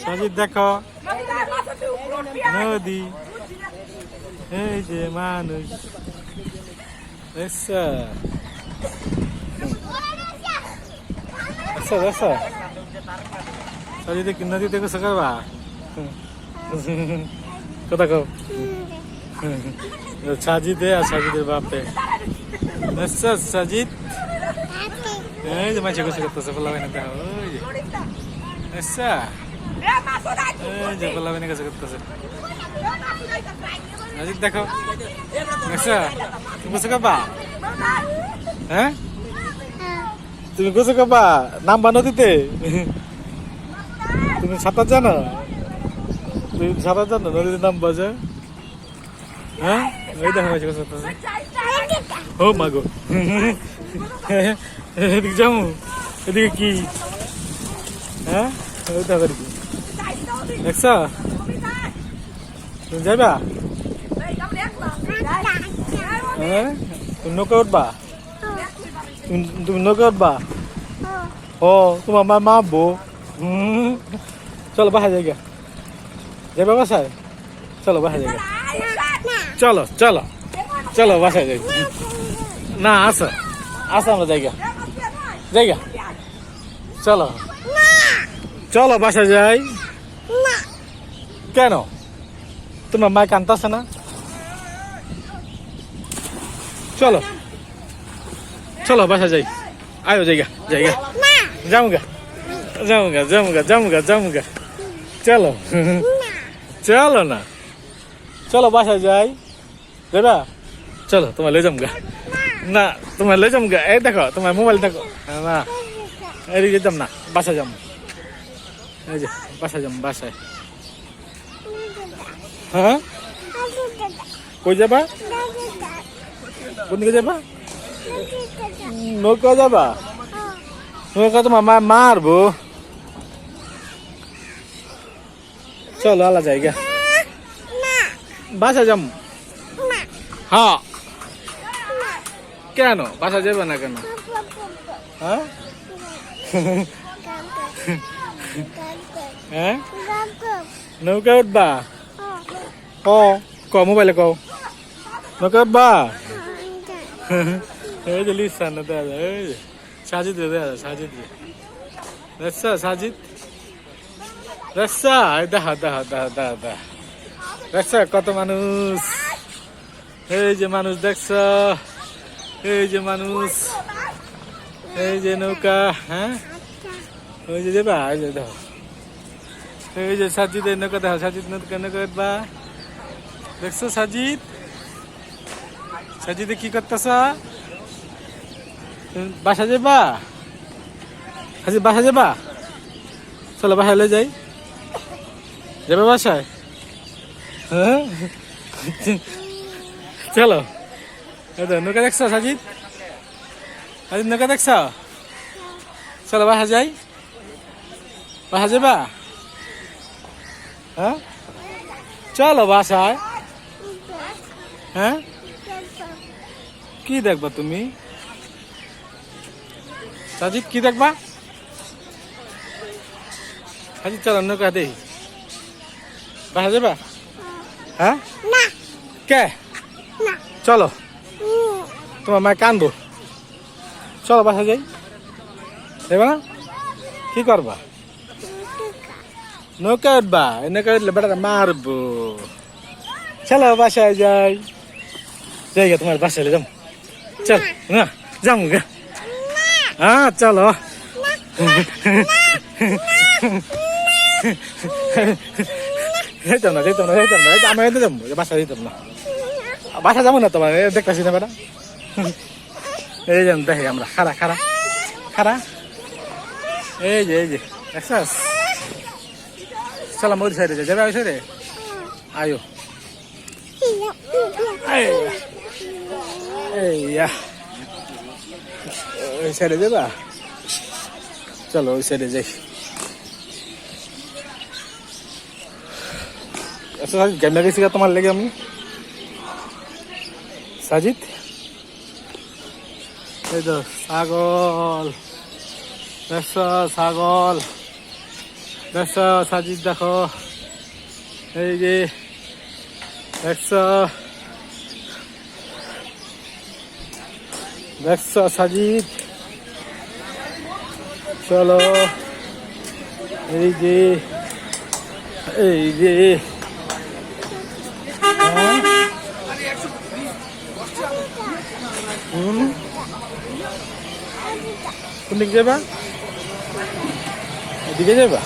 সাজিদ দেখো নদী, এই যে মানুষ। আচ্ছা আচ্ছা আচ্ছা সাজিদ নদী দেখো সকালবা কথা কও সাজিদে আর সাজিদের বাপে। আচ্ছা সাজিদ এই যে মাঝে গোসল করতেছে ফলা বাইনা দেখো ওই যে। আচ্ছা এই যে ফলা বাইনা গোসল করতেছে সাজিদ দেখো। আচ্ছা তুমি গোসল করবা? হ্যাঁ তুমি গোসল করবা? নামবা নদীতে? তুমি সাঁতার জানো? তুমি সাঁতার জানো নদীতে নামবা যে? হ্যাঁ ওই দেখো মাঝে গোসল করতেছে। ও মাগো এদিকে যাবো? এদিকে কি? হ্যাঁ ওই দেখো কি দেখছো? তুমি যাইবা? হ্যাঁ তুমি নৌকা উঠবা? তুমি নৌকা উঠবা? ও তোমার মা মারবো। চলো বাসায় যাইগা। যাইবা বাসায়? চলো বাসায় যাইগা। চলো চলো চলো বাসায় যাই। না আসো আসো আমরা জায়গা জায়গা চলো চলো বাসায় যাই। কেন তোমার মা কানতাছে না? চলো চলো বাসায় যাই। আয়ো জায়গা জায়গা যামুগা যামুগা যামুগা যামুগা যামুগা। চলো চলো না চলো বাসায় যাই। যাবা? চলো তোমার লয়ে যামুগা। না তোমার লয়ে যামুগা। এই দেখো তোমার মোবাইল দেখো না এদিকে যেতাম না। বাসায় যাম। এই যে বাসায় যাম বাসায়। হ্যাঁ কই যাবা? কোন দিকে যাবা? নৌকা যাবা? নৌকা তোমার মা মারবো। চলো আলা জায়গা বাসা যাম। হ্যাঁ কেন বাসা যাবে না কেন? হ্যাঁ হ্যাঁ নৌকা উঠবা? ও ক মোবাইলে কও নৌকা উঠবা? এই যে লিসা না দাদা এই যে সাজিদ রে দাদা সাজিদ রে রাস্তা সাজিদ রাস্তা দেখা দেখা দেখা দেখা দেখা রাস্তা কত মানুষ। এই যে মানুষ দেখছ এই যে মানুষ এই যে নৌকা। হ্যাঁ ওই যে যাবা এই যে দেখো এই যে সাজিদ নৌকা দেখো সাজিদ নৌকা নৌকা উঠবা দেখছো সাজিদ? সাজিদে কি করতেছ? বাসা যাবা? সাজিদ বাসা যাবা? চলো বাসায় লয়ে যাই। যাবে বাসায়? হ্যাঁ চলো নৌকা দেখছ সাজিদ? সাজিদ নৌকা দেখছ? চলো বাসা যাই। বাসা যাবা? হ্যাঁ চলো বাসায়। হ্যাঁ কি দেখবা তুমি? সাজিদ কি দেখবা? সাজিদ চলো নৌকা দেই। বাসা যাবা? হ্যাঁ কে? চলো তোমার মা কানবো। চলো বাসা যাই। দেবা না কি করবা? নৌকা উঠবা? নৌকা উঠলে বেটা মারবো। চলো বাসায় যাই। যাই তোমার বাসায় যাম। চল না যাম গা। হ্যাঁ চলো যেতাম না যেতাম না যেতাম না আমি এতে যাবো বাসা যেতাম না। বাসা যাবো না তোমার দেখতেছি না বেটা। এই যে দেখি আমরা খারা খারা খারা এই যে দেখছাস? চলাম ওই সাইডে যাবে ওই সাইডে আয়ো। ওই সাইডে যাবা? চলো ওই সাইডে যাই। আচ্ছা গেমে গেছি তোমার লেগে আমি সাজিদ এই তো ছাগল দেখছো, ছাগল দেখছো, সাজিদ দেখো, এই যে দেখছো, দেখছো সাজিদ, চলো, এই যে, এই যে, হ্যাঁ? কোন দিকে যাবা? এদিকে যাবা?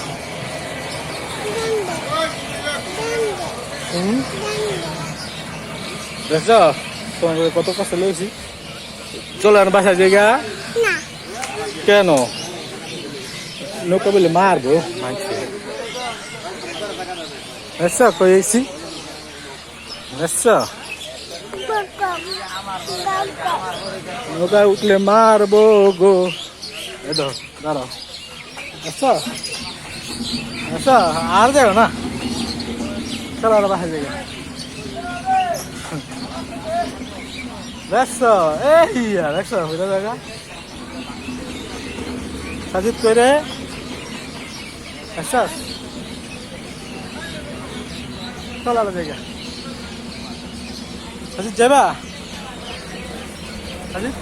দেখছো তোমার কত কষ্ট লেগেছি। চলো আর বাসায় জায়গা কেন নৌকা বলে মারবো মানছে। দেখছো কই আইছি, দেখছো নৌকায় উঠলে মারবো গো। এই তো দাঁড়াও, দেখছো দেখছো আর যাও না, চলো আর বাসায় জায়গা। দেখছো এই দেখছো ওইটা জায়গা সাজিদ করে দেখছো, চলো আর জায়গা। সাজিদ যাবা, সাজিদ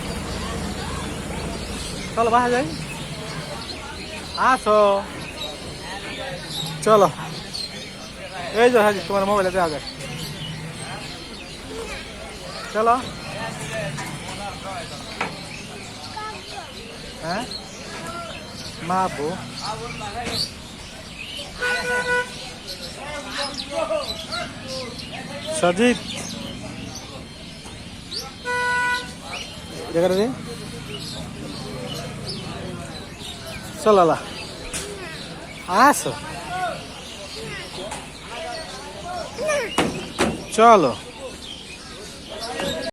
চলো বাসা যাই, আসো চলো। এই যে সাজিদ তোমার মোবাইলে দেওয়া যায়, চলো। হ্যাঁ মারবো, সাজিদ দেখা রে, চলো আসো চলো।